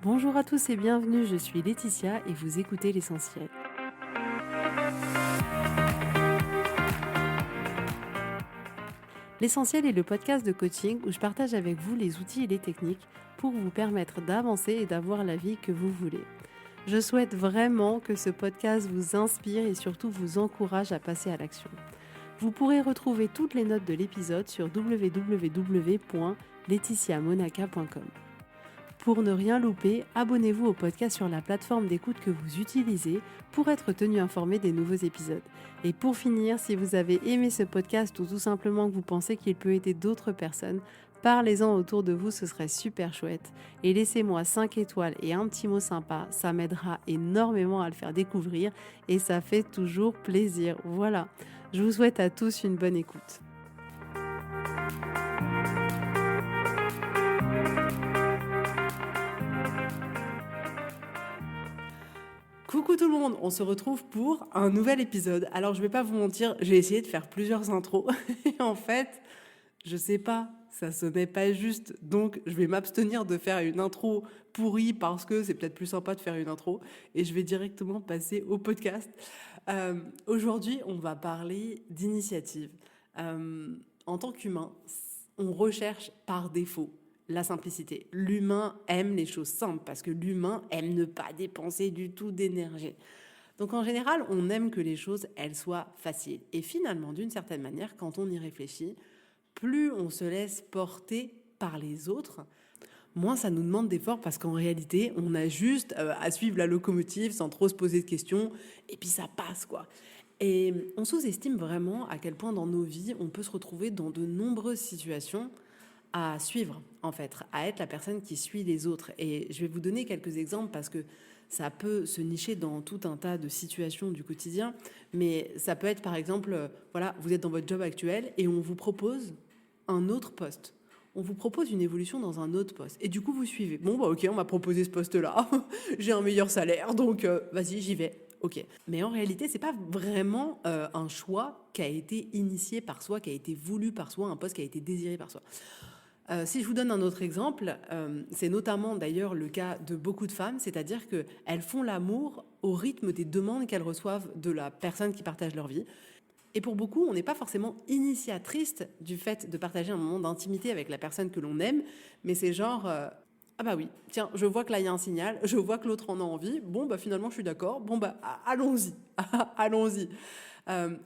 Bonjour à tous et bienvenue, je suis Laetitia et vous écoutez l'essentiel. L'essentiel est le podcast de coaching où je partage avec vous les outils et les techniques pour vous permettre d'avancer et d'avoir la vie que vous voulez. Je souhaite vraiment que ce podcast vous inspire et surtout vous encourage à passer à l'action. Vous pourrez retrouver toutes les notes de l'épisode sur www.laetitiamonaca.com. Pour ne rien louper, abonnez-vous au podcast sur la plateforme d'écoute que vous utilisez pour être tenu informé des nouveaux épisodes. Et pour finir, si vous avez aimé ce podcast ou tout simplement que vous pensez qu'il peut aider d'autres personnes, parlez-en autour de vous, ce serait super chouette. Et laissez-moi 5 étoiles et un petit mot sympa, ça m'aidera énormément à le faire découvrir et ça fait toujours plaisir. Voilà, je vous souhaite à tous une bonne écoute. Coucou tout le monde, on se retrouve pour un nouvel épisode. Alors je vais pas vous mentir, j'ai essayé de faire plusieurs intros et en fait, je sais pas, ça sonnait pas juste. Donc je vais m'abstenir de faire une intro pourrie parce que c'est peut-être plus sympa de faire une intro et je vais directement passer au podcast. Aujourd'hui, on va parler d'initiative. En tant qu'humain, on recherche par défaut la simplicité. L'humain aime les choses simples parce que l'humain aime ne pas dépenser du tout d'énergie. Donc en général, on aime que les choses, elles soient faciles. Et finalement, d'une certaine manière, quand on y réfléchit, plus on se laisse porter par les autres, moins ça nous demande d'efforts parce qu'en réalité, on a juste à suivre la locomotive sans trop se poser de questions et puis ça passe quoi. Et on sous-estime vraiment à quel point dans nos vies, on peut se retrouver dans de nombreuses situations à suivre, en fait, à être la personne qui suit les autres. Et je vais vous donner quelques exemples parce que ça peut se nicher dans tout un tas de situations du quotidien, mais ça peut être par exemple, voilà, vous êtes dans votre job actuel et on vous propose un autre poste. On vous propose une évolution dans un autre poste. Et du coup, vous suivez. Bon, bah ok, on m'a proposé ce poste-là, j'ai un meilleur salaire, donc vas-y, j'y vais. Ok. Mais en réalité, c'est pas vraiment un choix qui a été initié par soi, qui a été voulu par soi, un poste qui a été désiré par soi. Si je vous donne un autre exemple, c'est notamment d'ailleurs le cas de beaucoup de femmes, c'est-à-dire qu'elles font l'amour au rythme des demandes qu'elles reçoivent de la personne qui partage leur vie. Et pour beaucoup, on n'est pas forcément initiatrice du fait de partager un moment d'intimité avec la personne que l'on aime, mais c'est genre, ah bah oui, tiens, je vois que là il y a un signal, je vois que l'autre en a envie, bon bah finalement je suis d'accord, bon bah allons-y, allons-y.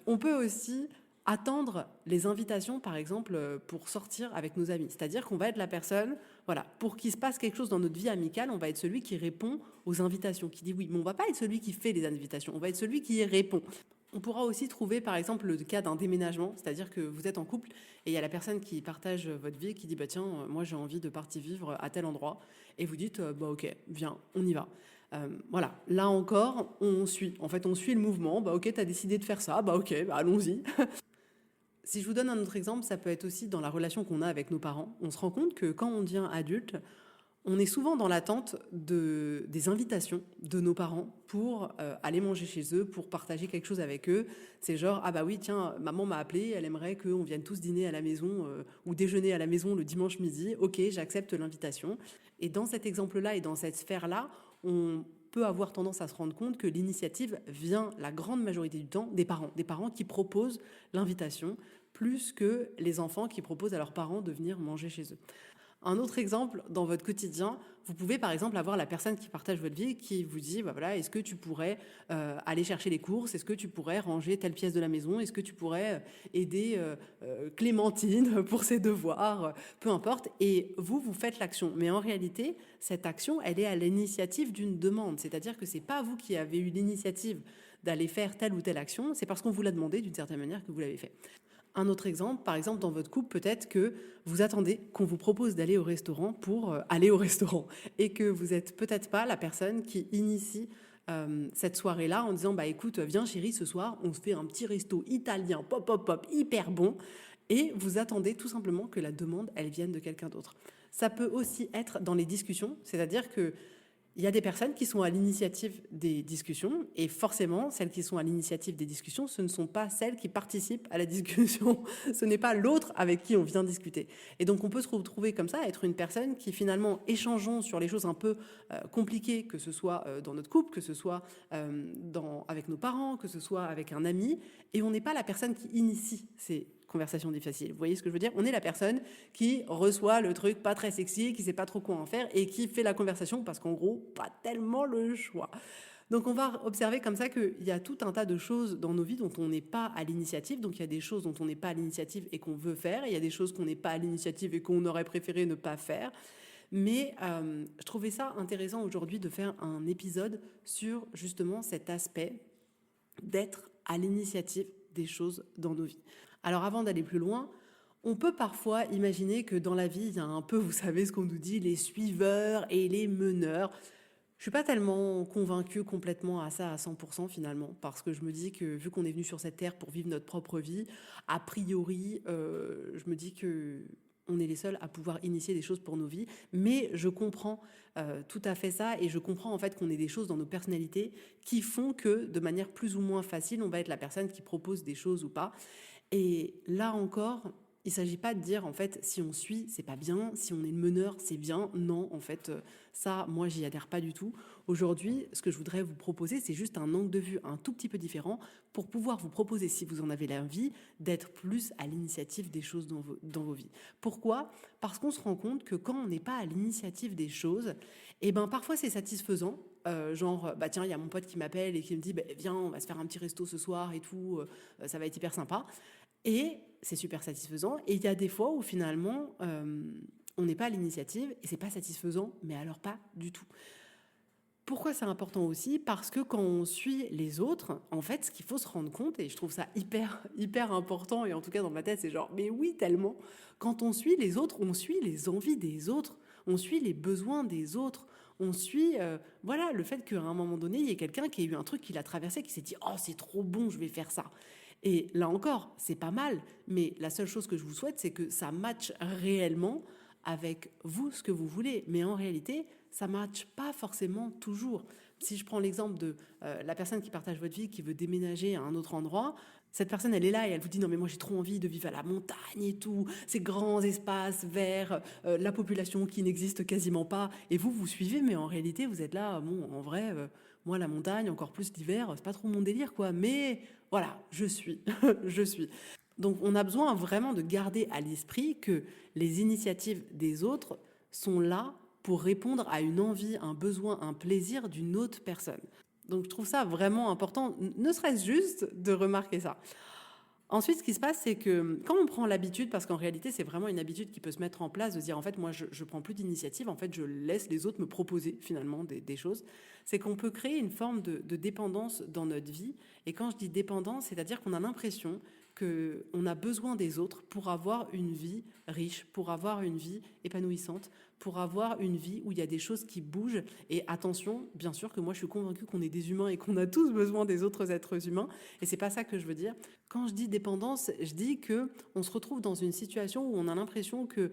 On peut aussi attendre les invitations, par exemple, pour sortir avec nos amis. C'est-à-dire qu'on va être la personne, voilà, pour qu'il se passe quelque chose dans notre vie amicale, on va être celui qui répond aux invitations, qui dit oui. Mais on va pas être celui qui fait les invitations, on va être celui qui y répond. On pourra aussi trouver, par exemple, le cas d'un déménagement, c'est-à-dire que vous êtes en couple et il y a la personne qui partage votre vie qui dit bah tiens, moi j'ai envie de partir vivre à tel endroit, et vous dites bah ok, viens, on y va. Voilà, là encore, on suit. En fait, on suit le mouvement. Bah ok, t'as décidé de faire ça. Bah ok, bah allons-y. Si je vous donne un autre exemple, ça peut être aussi dans la relation qu'on a avec nos parents. On se rend compte que quand on devient adulte, on est souvent dans l'attente des invitations de nos parents pour aller manger chez eux, pour partager quelque chose avec eux. C'est genre, ah bah oui, tiens, maman m'a appelé, elle aimerait qu'on vienne tous dîner à la maison ou déjeuner à la maison le dimanche midi. Ok, j'accepte l'invitation. Et dans cet exemple-là et dans cette sphère-là, on peut avoir tendance à se rendre compte que l'initiative vient la grande majorité du temps des parents qui proposent l'invitation, plus que les enfants qui proposent à leurs parents de venir manger chez eux. Un autre exemple, dans votre quotidien, vous pouvez par exemple avoir la personne qui partage votre vie qui vous dit bah voilà, est-ce que tu pourrais aller chercher les courses, est-ce que tu pourrais ranger telle pièce de la maison, est-ce que tu pourrais aider Clémentine pour ses devoirs, peu importe. Et vous faites l'action. Mais en réalité, cette action, elle est à l'initiative d'une demande. C'est-à-dire que c'est pas vous qui avez eu l'initiative d'aller faire telle ou telle action, c'est parce qu'on vous l'a demandé d'une certaine manière que vous l'avez fait. Un autre exemple, par exemple, dans votre couple, peut-être que vous attendez qu'on vous propose d'aller au restaurant pour aller au restaurant et que vous n'êtes peut-être pas la personne qui initie cette soirée-là en disant bah écoute, viens chérie, ce soir, on se fait un petit resto italien, pop, pop, pop, hyper bon, et vous attendez tout simplement que la demande, elle vienne de quelqu'un d'autre. Ça peut aussi être dans les discussions, c'est-à-dire que Il y a des personnes qui sont à l'initiative des discussions et forcément, celles qui sont à l'initiative des discussions, ce ne sont pas celles qui participent à la discussion. Ce n'est pas l'autre avec qui on vient discuter. Et donc, on peut se retrouver comme ça, être une personne qui finalement échangeons sur les choses un peu compliquées, que ce soit dans notre couple, que ce soit avec nos parents, que ce soit avec un ami, et on n'est pas la personne qui initie ces conversation difficile. Vous voyez ce que je veux dire? On est la personne qui reçoit le truc pas très sexy, qui sait pas trop quoi en faire et qui fait la conversation parce qu'en gros, pas tellement le choix. Donc on va observer comme ça qu'il y a tout un tas de choses dans nos vies dont on n'est pas à l'initiative. Donc il y a des choses dont on n'est pas à l'initiative et qu'on veut faire. Et il y a des choses qu'on n'est pas à l'initiative et qu'on aurait préféré ne pas faire. Mais je trouvais ça intéressant aujourd'hui de faire un épisode sur justement cet aspect d'être à l'initiative des choses dans nos vies. Alors avant d'aller plus loin, on peut parfois imaginer que dans la vie, il y a un peu, vous savez ce qu'on nous dit, les suiveurs et les meneurs. Je suis pas tellement convaincue complètement à ça à 100% finalement, parce que je me dis que vu qu'on est venu sur cette terre pour vivre notre propre vie, a priori, je me dis que on est les seuls à pouvoir initier des choses pour nos vies, mais je comprends tout à fait ça et je comprends en fait qu'on ait des choses dans nos personnalités qui font que de manière plus ou moins facile, on va être la personne qui propose des choses ou pas. Et là encore, il ne s'agit pas de dire en fait si on suit c'est pas bien, si on est le meneur c'est bien. Non, en fait ça moi j'y adhère pas du tout. Aujourd'hui ce que je voudrais vous proposer c'est juste un angle de vue un tout petit peu différent pour pouvoir vous proposer, si vous en avez l'envie, d'être plus à l'initiative des choses dans vos vies. Pourquoi? Parce qu'on se rend compte que quand on n'est pas à l'initiative des choses, et ben parfois c'est satisfaisant. Genre bah tiens il y a mon pote qui m'appelle et qui me dit bah, viens on va se faire un petit resto ce soir et tout, ça va être hyper sympa. Et c'est super satisfaisant. Et il y a des fois où finalement, on n'est pas à l'initiative et c'est pas satisfaisant, mais alors pas du tout. Pourquoi c'est important aussi? Parce que quand on suit les autres, en fait, ce qu'il faut se rendre compte, et je trouve ça hyper important, et en tout cas dans ma tête, c'est genre, mais oui, tellement. Quand on suit les autres, on suit les envies des autres, on suit les besoins des autres, on suit, voilà, le fait qu'à un moment donné, il y ait quelqu'un qui ait eu un truc qui l'a traversé, qui s'est dit, oh, c'est trop bon, je vais faire ça. Et là encore, c'est pas mal, mais la seule chose que je vous souhaite, c'est que ça matche réellement avec vous ce que vous voulez. Mais en réalité, ça ne matche pas forcément toujours. Si je prends l'exemple de la personne qui partage votre vie, qui veut déménager à un autre endroit, cette personne, elle est là et elle vous dit non mais moi j'ai trop envie de vivre à la montagne et tout, ces grands espaces verts, la population qui n'existe quasiment pas. Et vous suivez, mais en réalité, vous êtes là, bon, en vrai, moi la montagne, encore plus l'hiver, c'est pas trop mon délire, quoi. Mais voilà, je suis, je suis. Donc on a besoin vraiment de garder à l'esprit que les initiatives des autres sont là pour répondre à une envie, un besoin, un plaisir d'une autre personne. Donc je trouve ça vraiment important, ne serait-ce juste de remarquer ça. Ensuite, ce qui se passe, c'est que quand on prend l'habitude, parce qu'en réalité, c'est vraiment une habitude qui peut se mettre en place, de dire en fait, moi, je prends plus d'initiative, en fait, je laisse les autres me proposer finalement des choses, c'est qu'on peut créer une forme de dépendance dans notre vie. Et quand je dis dépendance, c'est-à-dire qu'on a l'impression qu'on a besoin des autres pour avoir une vie riche, pour avoir une vie épanouissante, pour avoir une vie où il y a des choses qui bougent. Et attention, bien sûr que moi je suis convaincue qu'on est des humains et qu'on a tous besoin des autres êtres humains. Et c'est pas ça que je veux dire. Quand je dis dépendance, je dis que on se retrouve dans une situation où on a l'impression que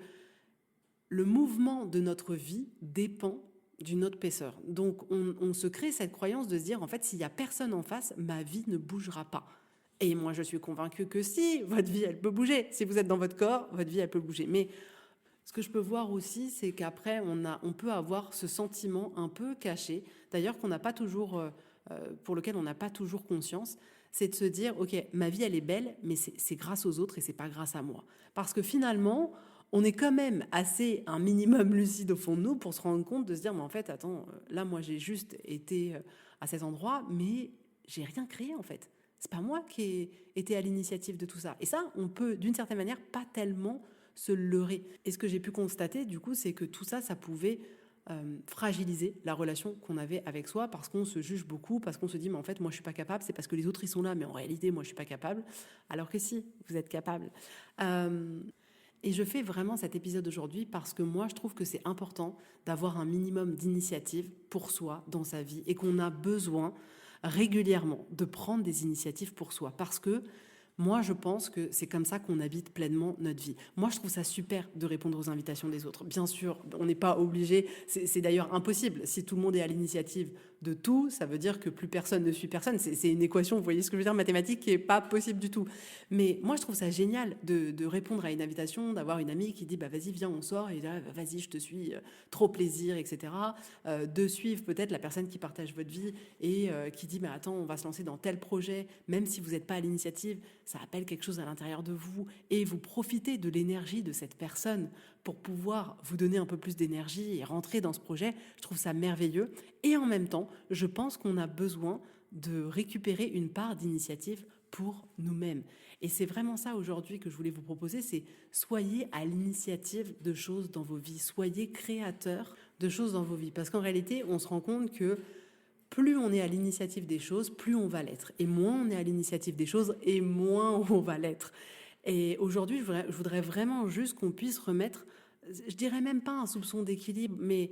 le mouvement de notre vie dépend d'une autre épaisseur. Donc on se crée cette croyance de se dire en fait s'il y a personne en face, ma vie ne bougera pas. Et moi, je suis convaincue que si, votre vie, elle peut bouger. Si vous êtes dans votre corps, votre vie, elle peut bouger. Mais ce que je peux voir aussi, c'est qu'après, on peut avoir ce sentiment un peu caché, d'ailleurs qu'on n'a pas toujours, pour lequel on n'a pas toujours conscience, c'est de se dire, ok, ma vie, elle est belle, mais c'est grâce aux autres et c'est pas grâce à moi. Parce que finalement, on est quand même assez un minimum lucide au fond de nous pour se rendre compte de se dire, mais en fait, attends, là, moi, j'ai juste été à cet endroit, mais j'ai rien créé en fait. C'est pas moi qui ai été à l'initiative de tout ça. Et ça, on peut, d'une certaine manière, pas tellement se leurrer. Et ce que j'ai pu constater, du coup, c'est que tout ça, ça pouvait fragiliser la relation qu'on avait avec soi parce qu'on se juge beaucoup, parce qu'on se dit, mais en fait, moi, je suis pas capable, c'est parce que les autres, ils sont là, mais en réalité, moi, je suis pas capable. Alors que si, vous êtes capable. Et je fais vraiment cet épisode aujourd'hui parce que moi, je trouve que c'est important d'avoir un minimum d'initiative pour soi dans sa vie et qu'on a besoin régulièrement de prendre des initiatives pour soi. Parce que Moi, je pense que c'est comme ça qu'on habite pleinement notre vie. Moi, je trouve ça super de répondre aux invitations des autres. Bien sûr, on n'est pas obligé, c'est d'ailleurs impossible. Si tout le monde est à l'initiative de tout, ça veut dire que plus personne ne suit personne. C'est une équation, vous voyez ce que je veux dire, mathématique, qui n'est pas possible du tout. Mais moi, je trouve ça génial de répondre à une invitation, d'avoir une amie qui dit bah, vas-y, viens, on sort, et vas-y, je te suis, trop plaisir, etc. De suivre peut-être la personne qui partage votre vie et qui dit mais attends, on va se lancer dans tel projet, même si vous n'êtes pas à l'initiative, ça appelle quelque chose à l'intérieur de vous et vous profitez de l'énergie de cette personne pour pouvoir vous donner un peu plus d'énergie et rentrer dans ce projet. Je trouve ça merveilleux. Et en même temps, je pense qu'on a besoin de récupérer une part d'initiative pour nous-mêmes. Et c'est vraiment ça aujourd'hui que je voulais vous proposer, c'est soyez à l'initiative de choses dans vos vies, soyez créateurs de choses dans vos vies. Parce qu'en réalité, on se rend compte que plus on est à l'initiative des choses, plus on va l'être. Et moins on est à l'initiative des choses, et moins on va l'être. Et aujourd'hui, je voudrais vraiment juste qu'on puisse remettre, je dirais même pas un soupçon d'équilibre, mais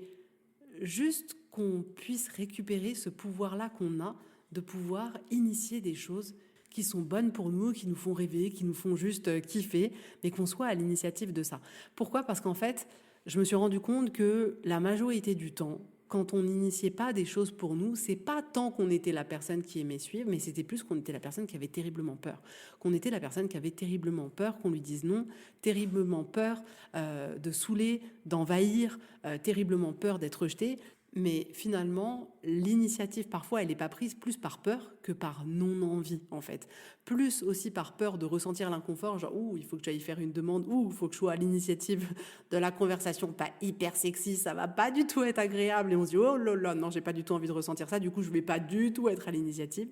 juste qu'on puisse récupérer ce pouvoir-là qu'on a de pouvoir initier des choses qui sont bonnes pour nous, qui nous font rêver, qui nous font juste kiffer, mais qu'on soit à l'initiative de ça. Pourquoi ? Parce qu'en fait, je me suis rendu compte que la majorité du temps, quand on n'initiait pas des choses pour nous, c'est pas tant qu'on était la personne qui aimait suivre, mais c'était plus qu'on était la personne qui avait terriblement peur. Qu'on était la personne qui avait terriblement peur qu'on lui dise non, terriblement peur de saouler, d'envahir, terriblement peur d'être rejeté. Mais finalement, l'initiative, parfois, elle n'est pas prise plus par peur que par non-envie, en fait. Plus aussi par peur de ressentir l'inconfort, genre, ouh, il faut que j'aille faire une demande, ouh, il faut que je sois à l'initiative de la conversation, pas hyper sexy, ça va pas du tout être agréable. Et on se dit, oh là là, non, j'ai pas du tout envie de ressentir ça, du coup, je vais pas du tout être à l'initiative.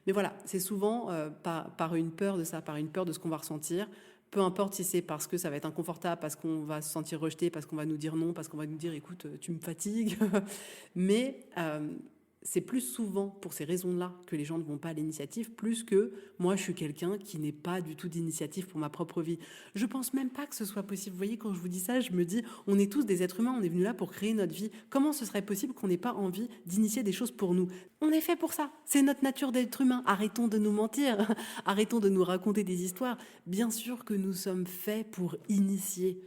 Mais voilà, c'est souvent par une peur de ça, par une peur de ce qu'on va ressentir. Peu importe si c'est parce que ça va être inconfortable, parce qu'on va se sentir rejeté, parce qu'on va nous dire non, parce qu'on va nous dire écoute, tu me fatigues. Mais c'est plus souvent pour ces raisons-là que les gens ne vont pas à l'initiative, plus que moi je suis quelqu'un qui n'est pas du tout d'initiative pour ma propre vie. Je pense même pas que ce soit possible. Vous voyez, quand je vous dis ça, je me dis on est tous des êtres humains, on est venus là pour créer notre vie. Comment ce serait possible qu'on n'ait pas envie d'initier des choses pour nous ? On est fait pour ça, c'est notre nature d'être humain. Arrêtons de nous mentir, arrêtons de nous raconter des histoires. Bien sûr que nous sommes faits pour initier.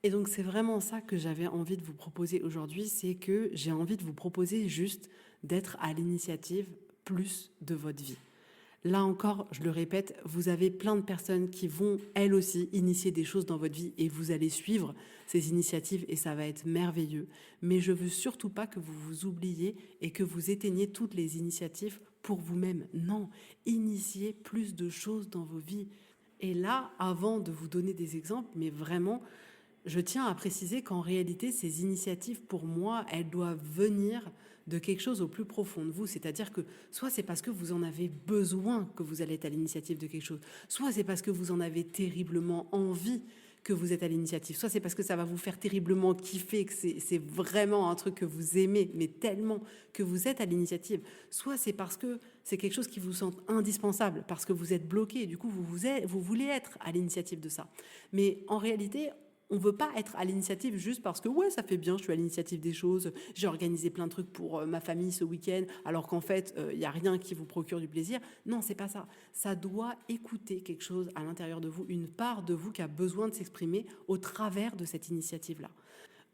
Et donc c'est vraiment ça que j'avais envie de vous proposer aujourd'hui, c'est que j'ai envie de vous proposer juste d'être à l'initiative plus de votre vie. Là encore, je le répète, vous avez plein de personnes qui vont, elles aussi, initier des choses dans votre vie et vous allez suivre ces initiatives et ça va être merveilleux. Mais je veux surtout pas que vous vous oubliez et que vous éteigniez toutes les initiatives pour vous-même. Non, initiez plus de choses dans vos vies. Et là, avant de vous donner des exemples, mais vraiment, je tiens à préciser qu'en réalité, ces initiatives, pour moi, elles doivent venir de quelque chose au plus profond de vous. C'est-à-dire que soit c'est parce que vous en avez besoin que vous allez être à l'initiative de quelque chose, soit c'est parce que vous en avez terriblement envie que vous êtes à l'initiative, soit c'est parce que ça va vous faire terriblement kiffer, que c'est vraiment un truc que vous aimez, mais tellement que vous êtes à l'initiative, soit c'est parce que c'est quelque chose qui vous semble indispensable, parce que vous êtes bloqué, et du coup vous voulez être à l'initiative de ça. Mais en réalité, on ne veut pas être à l'initiative juste parce que ouais, ça fait bien, je suis à l'initiative des choses, j'ai organisé plein de trucs pour ma famille ce week-end, alors qu'en fait, il n'y a rien qui vous procure du plaisir. Non, c'est pas ça. Ça doit écouter quelque chose à l'intérieur de vous, une part de vous qui a besoin de s'exprimer au travers de cette initiative-là.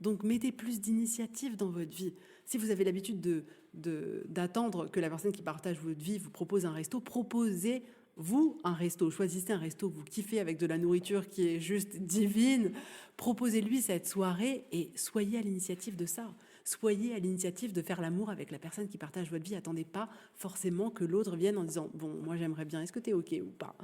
Donc, mettez plus d'initiative dans votre vie. Si vous avez l'habitude d'attendre que la personne qui partage votre vie vous propose un resto, proposez-vous un resto. Choisissez un resto que vous kiffez avec de la nourriture qui est juste divine. Proposez-lui cette soirée et soyez à l'initiative de ça. Soyez à l'initiative de faire l'amour avec la personne qui partage votre vie. Attendez pas forcément que l'autre vienne en disant « Bon, moi j'aimerais bien, est-ce que t'es OK ou pas ?»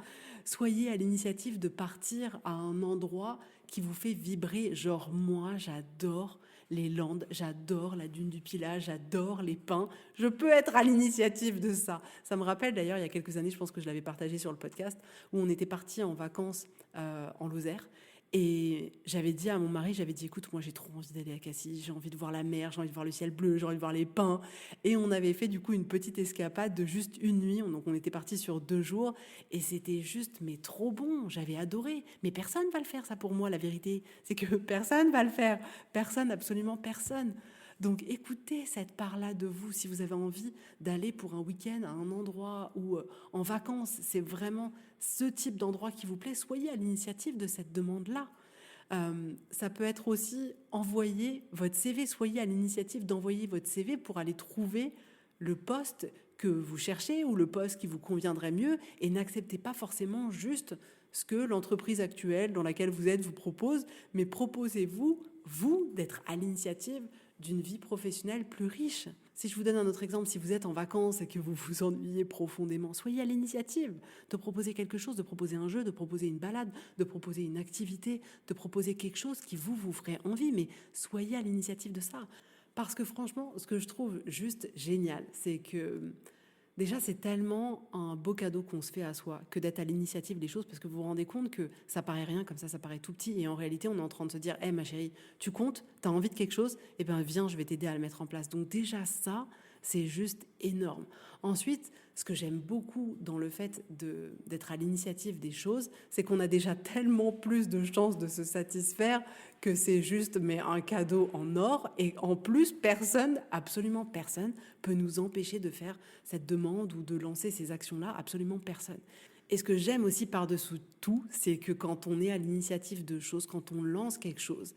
Soyez à l'initiative de partir à un endroit qui vous fait vibrer. Genre, moi, j'adore les Landes, j'adore la dune du Pilat, j'adore les pins. Je peux être à l'initiative de ça. Ça me rappelle d'ailleurs, il y a quelques années, je pense que je l'avais partagé sur le podcast, où on était partis en vacances en Lozère. Et j'avais dit à mon mari, j'avais dit, écoute, moi j'ai trop envie d'aller à Cassis, j'ai envie de voir la mer, j'ai envie de voir le ciel bleu, j'ai envie de voir les pins. Et on avait fait du coup une petite escapade de juste une nuit. Donc on était partis sur 2 jours et c'était juste, mais trop bon, j'avais adoré. Mais personne va le faire ça pour moi, la vérité. C'est que personne va le faire. Personne, absolument personne. Donc écoutez cette part-là de vous. Si vous avez envie d'aller pour un week-end à un endroit ou en vacances, c'est vraiment ce type d'endroit qui vous plaît, soyez à l'initiative de cette demande-là. Ça peut être aussi envoyer votre CV, soyez à l'initiative d'envoyer votre CV pour aller trouver le poste que vous cherchez ou le poste qui vous conviendrait mieux, et n'acceptez pas forcément juste ce que l'entreprise actuelle dans laquelle vous êtes vous propose, mais proposez-vous, vous, d'être à l'initiative d'une vie professionnelle plus riche. Si je vous donne un autre exemple, si vous êtes en vacances et que vous vous ennuyez profondément, soyez à l'initiative de proposer quelque chose, de proposer un jeu, de proposer une balade, de proposer une activité, de proposer quelque chose qui vous ferait envie, mais soyez à l'initiative de ça. Parce que franchement, ce que je trouve juste génial, c'est que déjà, c'est tellement un beau cadeau qu'on se fait à soi que d'être à l'initiative des choses, parce que vous vous rendez compte que ça paraît rien, comme ça paraît tout petit, et en réalité, on est en train de se dire, hé ma chérie, tu comptes, t'as envie de quelque chose, eh bien viens, je vais t'aider à le mettre en place. Donc déjà ça, c'est juste énorme. Ensuite, ce que j'aime beaucoup dans le fait d'être à l'initiative des choses, c'est qu'on a déjà tellement plus de chances de se satisfaire que c'est juste mais un cadeau en or. Et en plus, personne, absolument personne, peut nous empêcher de faire cette demande ou de lancer ces actions-là, absolument personne. Et ce que j'aime aussi par-dessous tout, c'est que quand on est à l'initiative de choses, quand on lance quelque chose,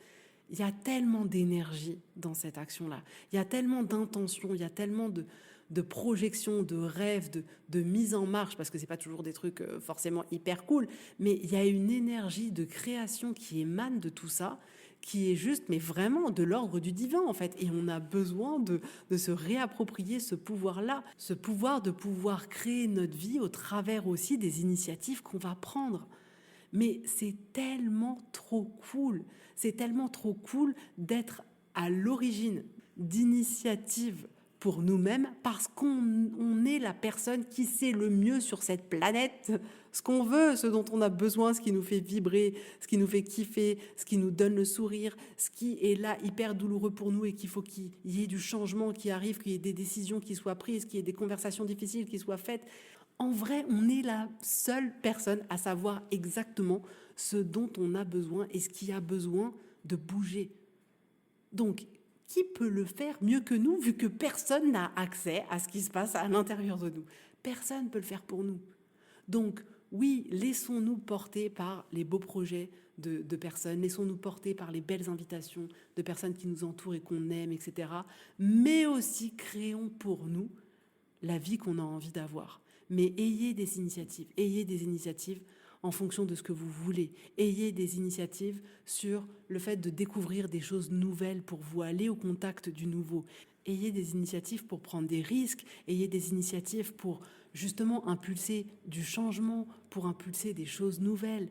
il y a tellement d'énergie dans cette action-là. Il y a tellement d'intention, il y a tellement de projections, de rêves, de mise en marche, parce que c'est pas toujours des trucs forcément hyper cool, mais il y a une énergie de création qui émane de tout ça, qui est juste, mais vraiment de l'ordre du divin en fait. Et on a besoin de se réapproprier ce pouvoir-là, ce pouvoir de pouvoir créer notre vie au travers aussi des initiatives qu'on va prendre. Mais c'est tellement trop cool, c'est tellement trop cool d'être à l'origine d'initiatives pour nous-mêmes parce qu'on est la personne qui sait le mieux sur cette planète ce qu'on veut, ce dont on a besoin, ce qui nous fait vibrer, ce qui nous fait kiffer, ce qui nous donne le sourire, ce qui est là hyper douloureux pour nous et qu'il faut qu'il y ait du changement qui arrive, qu'il y ait des décisions qui soient prises, qu'il y ait des conversations difficiles qui soient faites. En vrai, on est la seule personne à savoir exactement ce dont on a besoin et ce qui a besoin de bouger. Donc, qui peut le faire mieux que nous, vu que personne n'a accès à ce qui se passe à l'intérieur de nous? Personne ne peut le faire pour nous. Donc, oui, laissons-nous porter par les beaux projets de personnes, laissons-nous porter par les belles invitations de personnes qui nous entourent et qu'on aime, etc. Mais aussi créons pour nous la vie qu'on a envie d'avoir. Mais ayez des initiatives en fonction de ce que vous voulez. Ayez des initiatives sur le fait de découvrir des choses nouvelles pour vous, aller au contact du nouveau. Ayez des initiatives pour prendre des risques, ayez des initiatives pour justement impulser du changement, pour impulser des choses nouvelles.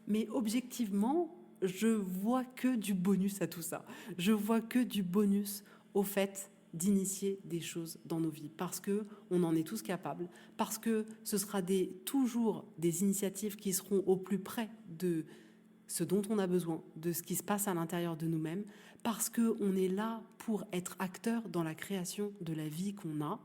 Mais objectivement, je vois que du bonus à tout ça. Je vois que du bonus au fait d'initier des choses dans nos vies, parce que on en est tous capables, parce que ce sera toujours des initiatives qui seront au plus près de ce dont on a besoin, de ce qui se passe à l'intérieur de nous-mêmes, parce qu'on est là pour être acteur dans la création de la vie qu'on a,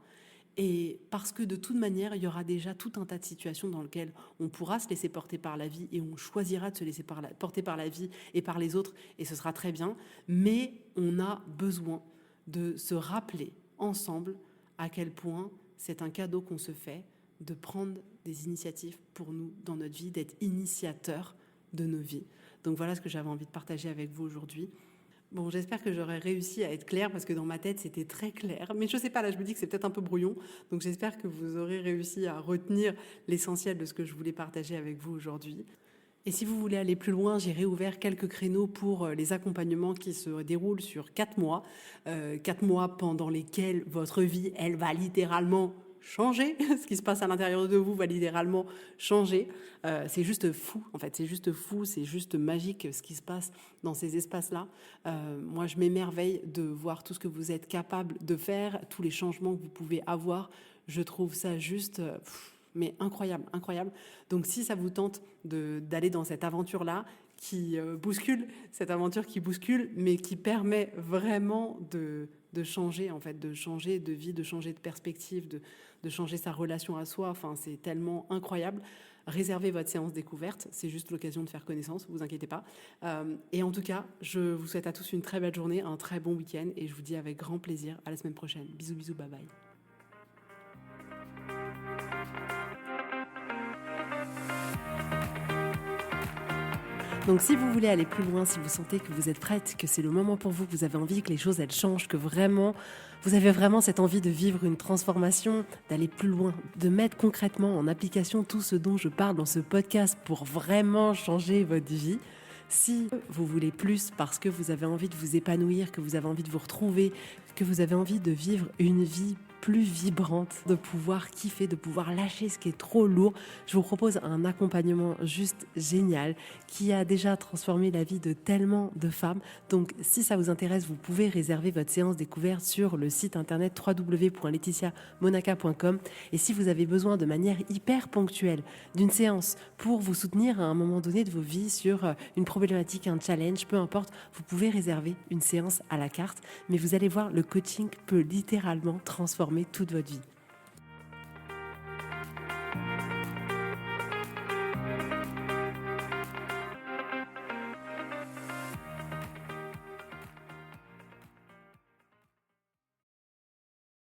et parce que de toute manière, il y aura déjà tout un tas de situations dans lesquelles on pourra se laisser porter par la vie et on choisira de se laisser porter par la vie et par les autres, et ce sera très bien, mais on a besoin de se rappeler ensemble à quel point c'est un cadeau qu'on se fait de prendre des initiatives pour nous dans notre vie, d'être initiateur de nos vies. Donc voilà ce que j'avais envie de partager avec vous aujourd'hui. Bon, j'espère que j'aurai réussi à être claire parce que dans ma tête, c'était très clair. Mais je sais pas, là, je me dis que c'est peut-être un peu brouillon. Donc j'espère que vous aurez réussi à retenir l'essentiel de ce que je voulais partager avec vous aujourd'hui. Et si vous voulez aller plus loin, j'ai réouvert quelques créneaux pour les accompagnements qui se déroulent sur 4 mois. 4 mois pendant lesquels votre vie, elle va littéralement changer. Ce qui se passe à l'intérieur de vous va littéralement changer. C'est juste fou, en fait. C'est juste fou, c'est juste magique ce qui se passe dans ces espaces-là. Moi, je m'émerveille de voir tout ce que vous êtes capable de faire, tous les changements que vous pouvez avoir. Je trouve ça juste... mais incroyable, incroyable. Donc si ça vous tente d'aller dans cette aventure-là, qui bouscule, cette aventure qui bouscule, mais qui permet vraiment de changer, en fait, de changer de vie, de changer de perspective, de changer sa relation à soi, enfin, c'est tellement incroyable. réservez votre séance découverte. C'est juste l'occasion de faire connaissance, vous inquiétez pas. Et en tout cas, je vous souhaite à tous une très belle journée, un très bon week-end et je vous dis avec grand plaisir à la semaine prochaine. Bisous, bisous, bye bye. Donc si vous voulez aller plus loin, si vous sentez que vous êtes prête, que c'est le moment pour vous, que vous avez envie que les choses elles changent, que vraiment vous avez vraiment cette envie de vivre une transformation, d'aller plus loin, de mettre concrètement en application tout ce dont je parle dans ce podcast pour vraiment changer votre vie. Si vous voulez plus parce que vous avez envie de vous épanouir, que vous avez envie de vous retrouver, que vous avez envie de vivre une vie plus vibrante, de pouvoir kiffer, de pouvoir lâcher ce qui est trop lourd, je vous propose un accompagnement juste génial qui a déjà transformé la vie de tellement de femmes. Donc si ça vous intéresse, vous pouvez réserver votre séance découverte sur le site internet www.laetitiamonaca.com. Et si vous avez besoin de manière hyper ponctuelle d'une séance pour vous soutenir à un moment donné de vos vies sur une problématique, un challenge, peu importe, vous pouvez réserver une séance à la carte. Mais vous allez voir, le coaching peut littéralement transformer toute votre vie.